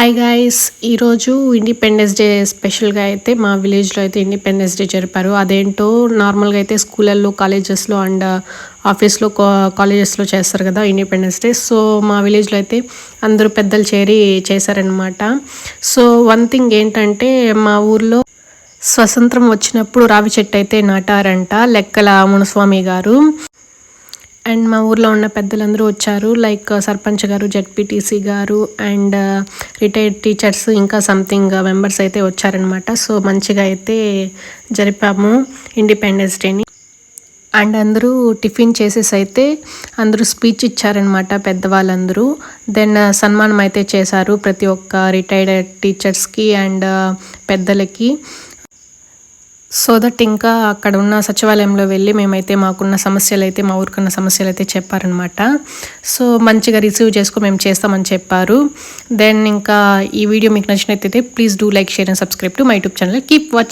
Hi guys! ఈరోజు independence day స్పెషల్‌గా అయితే మా విలేజ్‌లో అయితే ఇండిపెండెన్స్ డే జరిపారు. అదేంటో నార్మల్‌గా అయితే స్కూలల్లో, కాలేజెస్‌లో అండ్ ఆఫీస్‌లో, కాలేజెస్‌లో చేస్తారు కదా ఇండిపెండెన్స్ డే. సో, మా విలేజ్‌లో అయితే అందరూ పెద్దలు చేరి చేశారనమాట. సో, వన్ థింగ్ ఏంటంటే మా ఊర్లో స్వతంత్రం వచ్చినప్పుడు రావి చెట్టు అయితే నాటారంట లెక్కల మునుస్వామి గారు. అండ్ మా ఊర్లో ఉన్న పెద్దలందరూ వచ్చారు. లైక్ సర్పంచ్ గారు, జెడ్పీటీసీ గారు అండ్ రిటైర్డ్ టీచర్స్ ఇంకా సంథింగ్ మెంబర్స్ అయితే వచ్చారనమాట. సో, మంచిగా అయితే జరిపాము ఇండిపెండెన్స్ డేని. అండ్ అందరూ టిఫిన్ చేసేసి అయితే అందరూ స్పీచ్ ఇచ్చారనమాట పెద్దవాళ్ళందరూ. దెన్ సన్మానం అయితే చేశారు ప్రతి ఒక్క రిటైర్డ్ టీచర్స్‌కి అండ్ పెద్దలకి. సో దట్ ఇంకా అక్కడ ఉన్న సచివాలయంలో వెళ్ళి మేమైతే మాకున్న సమస్యలైతే మా ఊరికున్న సమస్యలైతే చెప్పారనమాట. సో, మంచిగా రిసీవ్ చేసుకొని మేము చేస్తామని చెప్పారు. దెన్ ఇంకా ఈ వీడియో మీకు నచ్చినట్టయితే please do like, share and subscribe to my YouTube channel. Keep watching.